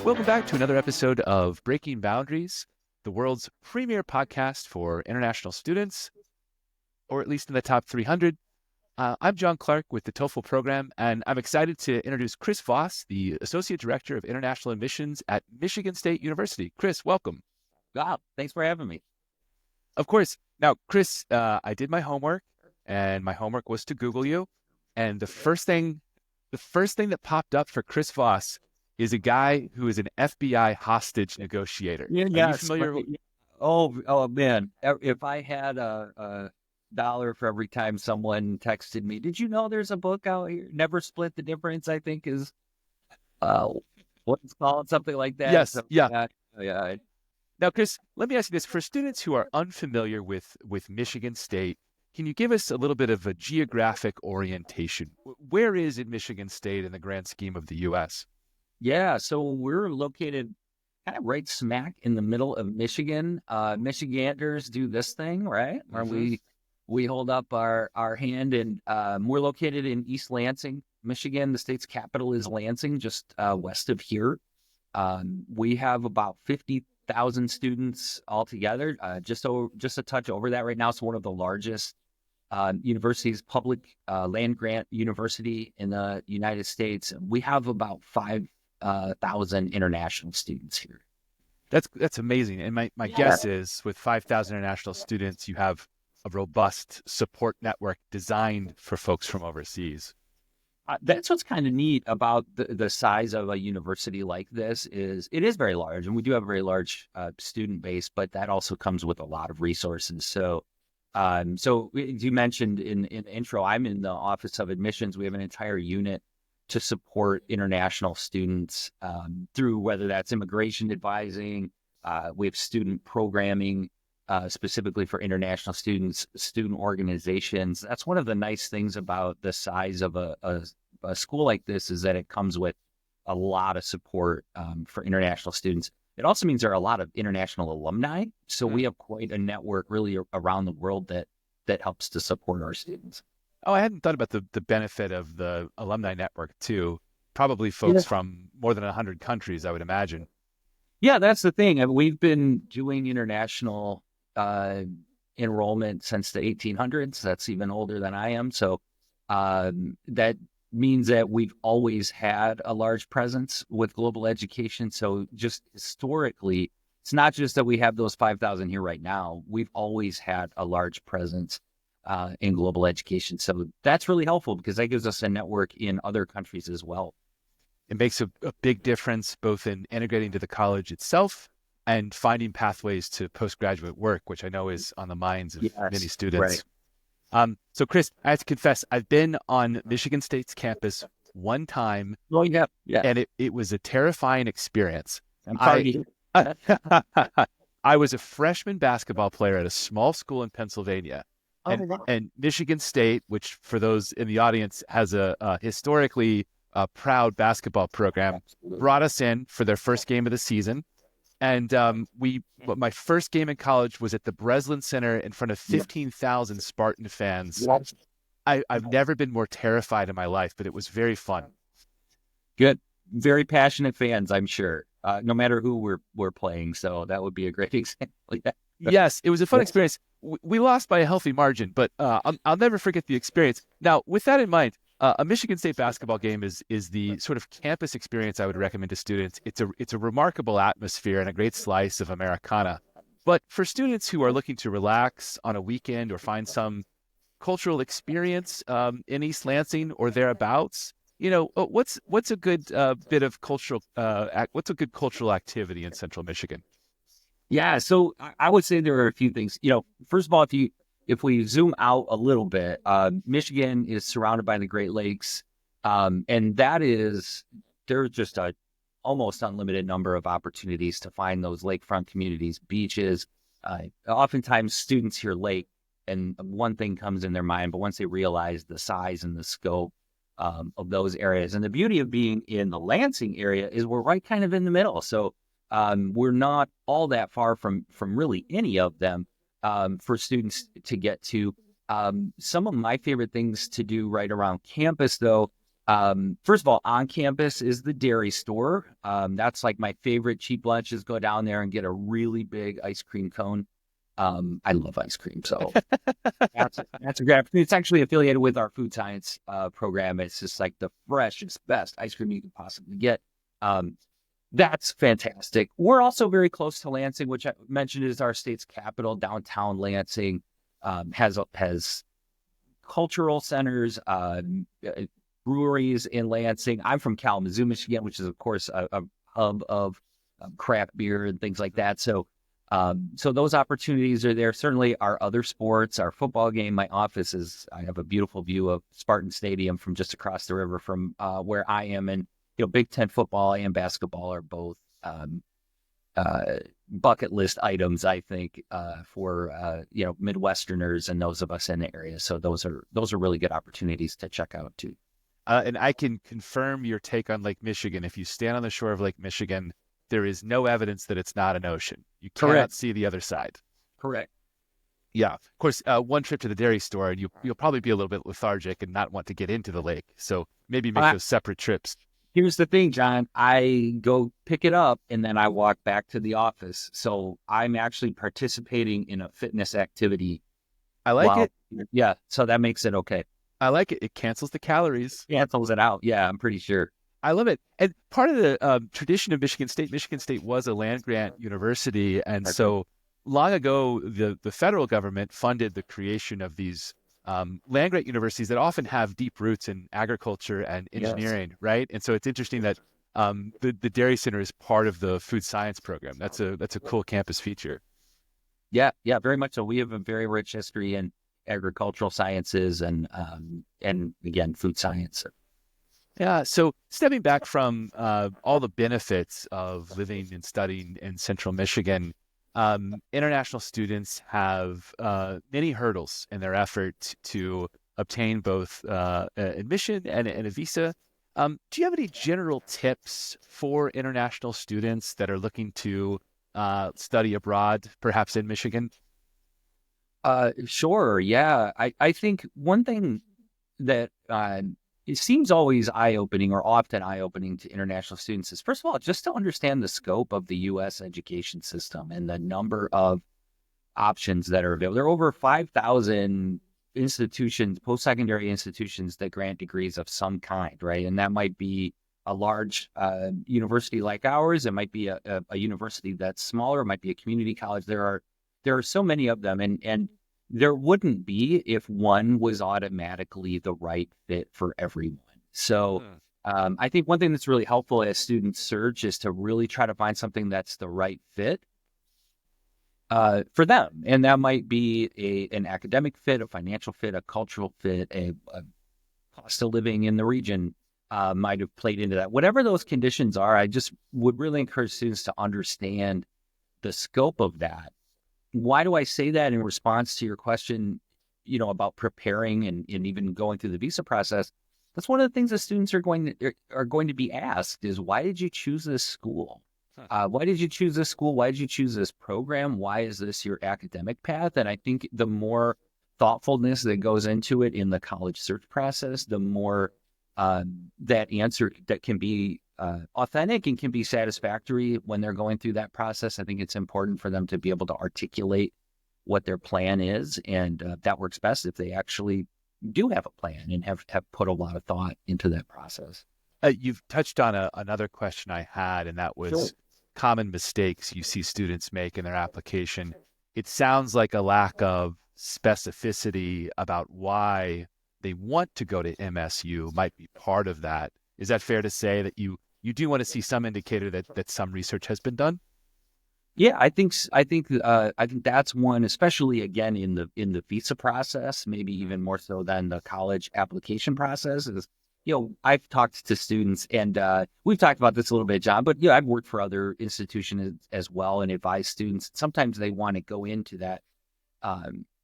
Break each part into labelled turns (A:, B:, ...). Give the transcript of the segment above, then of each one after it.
A: Welcome back to another episode of Breaking Boundaries, the world's premier podcast for international students, or at least in the top 300. I'm John Clark with the TOEFL program, and I'm excited to introduce Chris Voss, the Associate Director of International Admissions at Michigan State University. Chris, welcome.
B: Wow, thanks for having me.
A: Of course. Now, Chris, I did my homework, and my homework was to Google you. And the first thing that popped up for Chris Voss is a guy who is an FBI hostage negotiator.
B: Yeah,
A: Are you familiar?
B: Oh man, if I had a dollar for every time someone texted me, did you know there's a book out here? Never Split the Difference, I think is what it's called, something like that.
A: Yes,
B: So,
A: yeah.
B: yeah.
A: Now, Chris, let me ask you this. For students who are unfamiliar with Michigan State, can you give us a little bit of a geographic orientation? Where is it Michigan State in the grand scheme of the U.S.?
B: Yeah, so we're located kind of right smack in the middle of Michigan. Michiganders do this thing, right? Where we hold up our hand, and we're located in East Lansing, Michigan. The state's capital is Lansing, just west of here. We have about 50,000 students altogether, just a touch over that right now. It's one of the largest universities, public land grant university in the United States. We have about 5,000 international students here.
A: That's amazing. And my guess is with 5,000 international students, you have a robust support network designed for folks from overseas.
B: That's what's kind of neat about the size of a university like this is it is very large, and we do have a very large student base, but that also comes with a lot of resources. So as you mentioned in the intro, I'm in the Office of Admissions. We have an entire unit to support international students through whether that's immigration advising, we have student programming specifically for international students, student organizations. That's one of the nice things about the size of a school like this is that it comes with a lot of support for international students. It also means there are a lot of international alumni. So we have quite a network really around the world that helps to support our students.
A: Oh, I hadn't thought about the benefit of the alumni network too. Probably folks from more than 100 countries, I would imagine.
B: Yeah, that's the thing. I mean, we've been doing international enrollment since the 1800s. That's even older than I am. So that means that we've always had a large presence with global education. So just historically, it's not just that we have those 5,000 here right now. We've always had a large presence in global education. So that's really helpful because that gives us a network in other countries as well.
A: It makes a big difference both in integrating to the college itself and finding pathways to postgraduate work, which I know is on the minds of many students.
B: Right.
A: So Chris, I have to confess, I've been on Michigan State's campus one time.
B: Oh, yeah.
A: And it was a terrifying experience.
B: I'm sorry.
A: I was a freshman basketball player at a small school in Pennsylvania. And Michigan State, which for those in the audience has a historically proud basketball program, brought us in for their first game of the season. And my first game in college was at the Breslin Center in front of 15,000 Spartan fans. I've never been more terrified in my life, but it was very fun.
B: Good. Very passionate fans, I'm sure, no matter who we're playing. So that would be a great example.
A: Yes, it was a fun experience. We lost by a healthy margin, but I'll never forget the experience. Now, with that in mind, a Michigan State basketball game is the sort of campus experience I would recommend to students. It's a remarkable atmosphere and a great slice of Americana. But for students who are looking to relax on a weekend or find some cultural experience in East Lansing or thereabouts, what's a good bit of cultural what's a good cultural activity in Central Michigan?
B: Yeah, so I would say there are a few things. First of all, if we zoom out a little bit, Michigan is surrounded by the Great Lakes, and there's just a almost unlimited number of opportunities to find those lakefront communities, beaches. Oftentimes, students hear lake, and one thing comes in their mind, but once they realize the size and the scope of those areas, and the beauty of being in the Lansing area is we're right kind of in the middle. So we're not all that far from really any of them for students to get to. Some of my favorite things to do right around campus, though, First of all, on campus is the dairy store. That's like my favorite cheap lunches. Go down there and get a really big ice cream cone. I love ice cream, so that's a great opportunity. It's actually affiliated with our food science program. It's just like the freshest, best ice cream you could possibly get. That's fantastic. We're also very close to Lansing, which I mentioned is our state's capital. Downtown Lansing has cultural centers, breweries in Lansing. I'm from Kalamazoo, Michigan, which is of course a hub of craft beer and things like that. So those opportunities are there. Certainly our other sports, our football game, my office I have a beautiful view of Spartan Stadium from just across the river from where I am. And, Big Ten football and basketball are both bucket list items, I think, for, Midwesterners and those of us in the area. So those are really good opportunities to check out too.
A: And I can confirm your take on Lake Michigan. If you stand on the shore of Lake Michigan, there is no evidence that it's not an ocean. You cannot
B: Correct.
A: see the other side.
B: Correct.
A: Yeah. Of course, one trip to the dairy store, and you'll probably be a little bit lethargic and not want to get into the lake. So maybe make those separate trips.
B: Here's the thing, John. I go pick it up and then I walk back to the office. So I'm actually participating in a fitness activity.
A: I like it.
B: Yeah. So that makes it okay.
A: I like it. It cancels the calories.
B: Cancels it out. Yeah, I'm pretty sure.
A: I love it. And part of the tradition of Michigan State was a land-grant university. And so long ago, the federal government funded the creation of these land-grant universities that often have deep roots in agriculture and engineering, yes. Right? And so it's interesting that the Dairy Center is part of the food science program. That's a cool campus feature.
B: Yeah, very much so. We have a very rich history in agricultural sciences and again, food science.
A: Yeah. So stepping back from all the benefits of living and studying in Central Michigan, international students have many hurdles in their effort to obtain both admission and a visa. Do you have any general tips for international students that are looking to study abroad, perhaps in Michigan?
B: Sure. Yeah. I think one thing that it seems always eye-opening or often eye-opening to international students is, first of all, just to understand the scope of the U.S. education system and the number of options that are available. There are over 5,000 institutions, post-secondary institutions that grant degrees of some kind, right? And that might be a large university like ours. It might be a university that's smaller. It might be a community college. There are so many of them, and there wouldn't be if one was automatically the right fit for everyone. So I think one thing that's really helpful as students search is to really try to find something that's the right fit for them. And that might be an academic fit, a financial fit, a cultural fit, a cost of living in the region might have played into that. Whatever those conditions are, I just would really encourage students to understand the scope of that. Why do I say that in response to your question, about preparing and even going through the visa process? That's one of the things that students are going to be asked is, why did you choose this school? Why did you choose this school? Why did you choose this program? Why is this your academic path? And I think the more thoughtfulness that goes into it in the college search process, the more that answer that can be authentic and can be satisfactory when they're going through that process. I think it's important for them to be able to articulate what their plan is, and that works best if they actually do have a plan and have put a lot of thought into that process.
A: You've touched on another question I had, and that was
B: Sure.
A: Common mistakes you see students make in their application. It sounds like a lack of specificity about why they want to go to MSU might be part of that. Is that fair to say that you do want to see some indicator that some research has been done?
B: Yeah, I think that's one, especially again in the visa process, maybe even more so than the college application process. Is I've talked to students, and we've talked about this a little bit, John. But I've worked for other institutions as well and advised students. Sometimes they want to go into that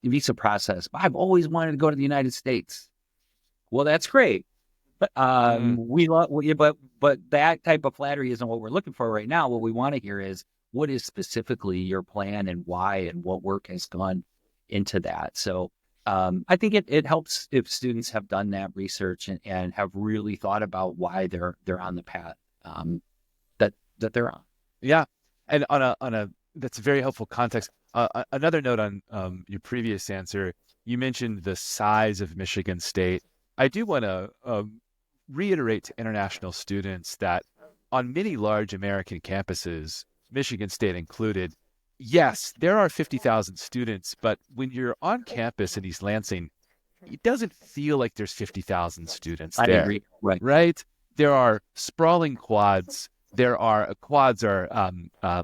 B: visa process. But I've always wanted to go to the United States. Well, that's great. But but that type of flattery isn't what we're looking for right now. What we want to hear is, what is specifically your plan and why, and what work has gone into that. So I think it helps if students have done that research and have really thought about why they're on the path that they're on.
A: Yeah, and on a that's very helpful context. Another note on your previous answer, you mentioned the size of Michigan State. I do want to reiterate to international students that on many large American campuses, Michigan State included, yes, there are 50,000 students, but when you're on campus in East Lansing, it doesn't feel like there's 50,000 students
B: I
A: there,
B: agree. Right.
A: right? There are sprawling quads. Quads are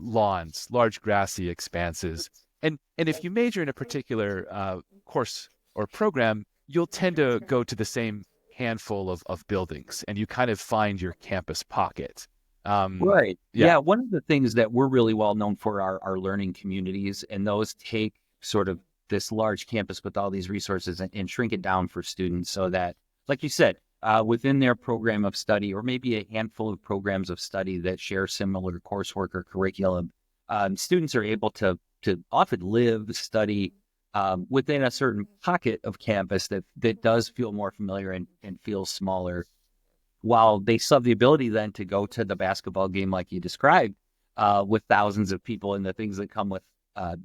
A: lawns, large grassy expanses. And if you major in a particular course or program, you'll tend to go to the same handful of buildings, and you kind of find your campus pocket.
B: Right.
A: Yeah,
B: Yeah. One of the things that we're really well known for are our learning communities, and those take sort of this large campus with all these resources and shrink it down for students so that, like you said, within their program of study, or maybe a handful of programs of study that share similar coursework or curriculum, students are able to often live, study within a certain pocket of campus that does feel more familiar and feels smaller, while they still have the ability then to go to the basketball game like you described, with thousands of people and the things that come with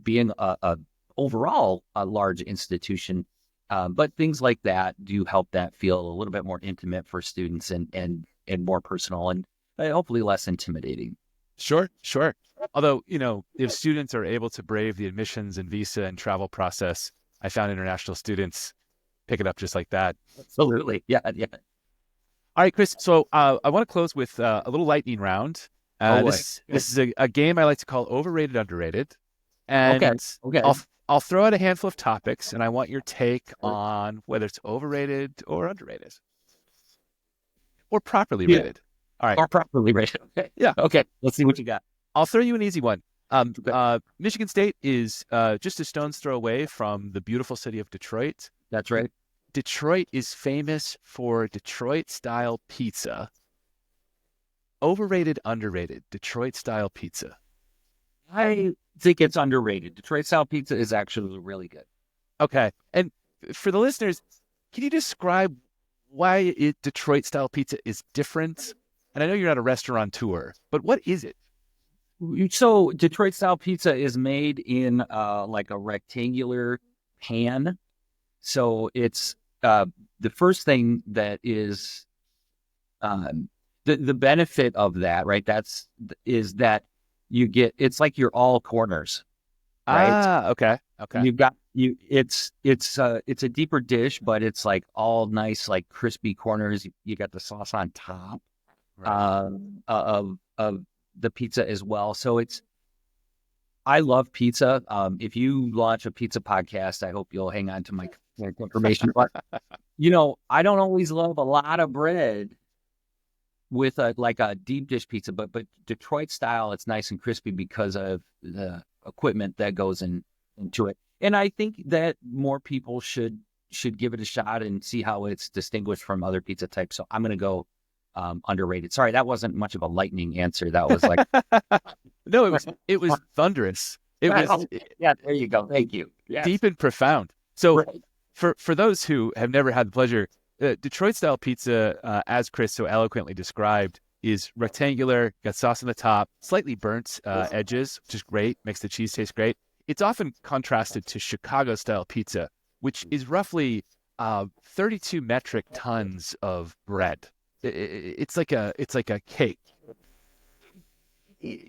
B: being a overall a large institution. But things like that do help that feel a little bit more intimate for students and more personal and hopefully less intimidating.
A: sure, sure. Although, if students are able to brave the admissions and visa and travel process, I found international students pick it up just like that.
B: Absolutely. Yeah. Yeah.
A: All right, Chris. So I want to close with a little lightning round.
B: Oh, boy.
A: This is a game I like to call overrated, underrated,
B: Okay.
A: and
B: Okay.
A: I'll throw out a handful of topics, and I want your take on whether it's overrated or underrated or properly
B: Yeah.
A: rated. All right.
B: Or properly rated. Okay.
A: Yeah.
B: Okay. Let's see what you got.
A: I'll throw you an easy one.
B: Okay.
A: Michigan State is just a stone's throw away from the beautiful city of Detroit.
B: That's right.
A: Detroit is famous for Detroit-style pizza. Overrated, underrated, Detroit-style pizza.
B: I think it's underrated. Detroit style pizza is actually really good.
A: Okay. And for the listeners, can you describe why Detroit-style pizza is different? And I know you're not a restaurateur, but what is it?
B: So Detroit style pizza is made in like a rectangular pan. So it's the first thing that is the benefit of that, right? Is that you get, it's like you're all corners, right?
A: Ah, okay.
B: You've got it's a deeper dish, but it's like all nice, like crispy corners. You got the sauce on top
A: Right.
B: of the pizza as well. So I love pizza. If you launch a pizza podcast, I hope you'll hang on to my information. But I don't always love a lot of bread with a deep dish pizza, but Detroit style, it's nice and crispy because of the equipment that goes into it. And I think that more people should give it a shot and see how it's distinguished from other pizza types. So I'm going to go underrated. Sorry, that wasn't much of a lightning answer. That was like
A: No, it was thunderous. It was
B: yeah. There you go. Thank you. Yes.
A: deep and profound. So
B: Right.
A: for those who have never had the pleasure, Detroit style pizza, as Chris so eloquently described, is rectangular, got sauce on the top, slightly burnt edges, which is great, makes the cheese taste great. It's often contrasted to Chicago style pizza, which is roughly 32 metric tons of bread. It's like a cake.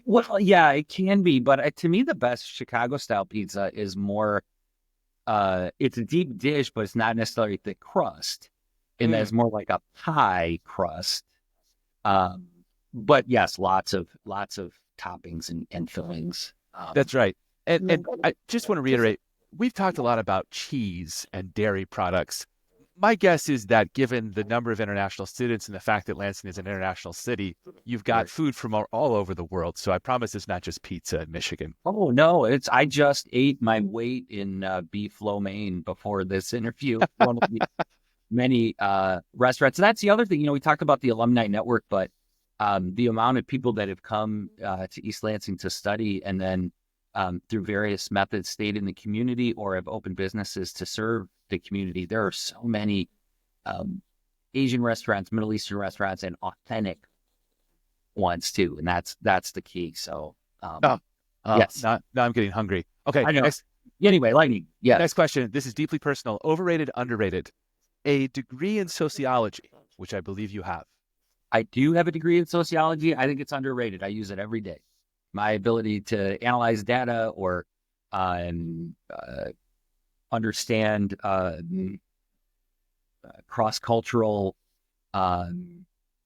B: Well, yeah, it can be, but to me, the best Chicago style pizza is more. It's a deep dish, but it's not necessarily thick crust, and that's more like a pie crust. But yes, lots of toppings and fillings.
A: That's right. And I just want to reiterate, we've talked a lot about cheese and dairy products. My guess is that given the number of international students and the fact that Lansing is an international city, you've got food from all over the world. So I promise it's not just pizza in Michigan.
B: Oh no, I just ate my weight in beef lo mein before this interview. One of the many restaurants. And that's the other thing. We talked about the alumni network, but the amount of people that have come to East Lansing to study and then through various methods stayed in the community or have opened businesses to serve the community. There are so many Asian restaurants, Middle Eastern restaurants, and authentic ones too, and that's the key. So
A: Oh,
B: yes,
A: now I'm getting hungry. Okay,
B: I know. Anyway, lightning. Yes,
A: next question. This is deeply personal. Overrated, underrated. A degree in sociology, which I believe you have.
B: I do have a degree in sociology. I think it's underrated. I use it every day. My ability to analyze data or understand cross-cultural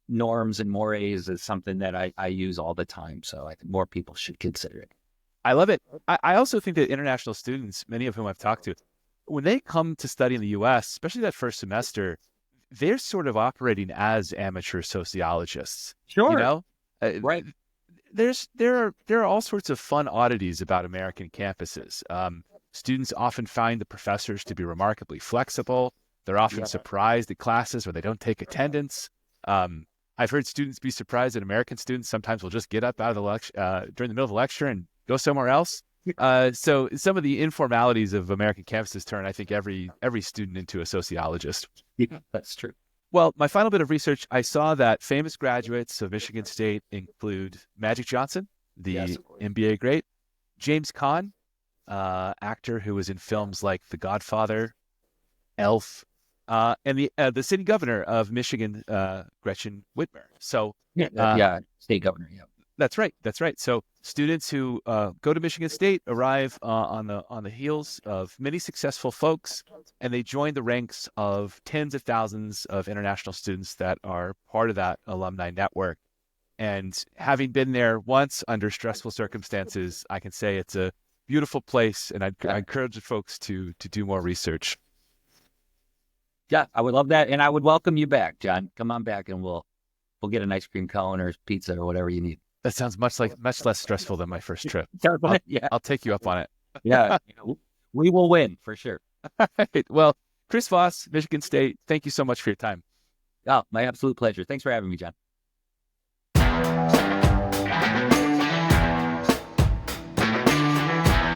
B: norms and mores is something that I use all the time. So I think more people should consider it.
A: I love it. I also think that international students, many of whom I've talked to, when they come to study in the U.S., especially that first semester, they're sort of operating as amateur sociologists.
B: Sure.
A: You know,
B: Right.
A: there are all sorts of fun oddities about American campuses. Students often find the professors to be remarkably flexible. They're often surprised at classes where they don't take attendance. I've heard students be surprised that American students sometimes will just get up out of the lecture during the middle of the lecture and go somewhere else. So some of the informalities of American campuses turn, I think, every student into a sociologist.
B: Yeah, that's true.
A: Well, my final bit of research, I saw that famous graduates of Michigan State include Magic Johnson, the NBA great, James Caan, actor who was in films like The Godfather, Elf, and the city governor of Michigan, Gretchen Whitmer. So
B: state governor. Yeah.
A: That's right. That's right. So students who go to Michigan State arrive on the heels of many successful folks, and they join the ranks of tens of thousands of international students that are part of that alumni network. And having been there once under stressful circumstances, I can say it's a beautiful place, and I encourage folks to do more research.
B: Yeah, I would love that, and I would welcome you back, John. Come on back, and we'll get an ice cream cone or pizza or whatever you need.
A: That sounds much less stressful than my first trip. I'll take you up on it.
B: Yeah, we will win for sure.
A: All right. Well, Chris Voss, Michigan State, thank you so much for your time.
B: Oh, my absolute pleasure. Thanks for having me, John.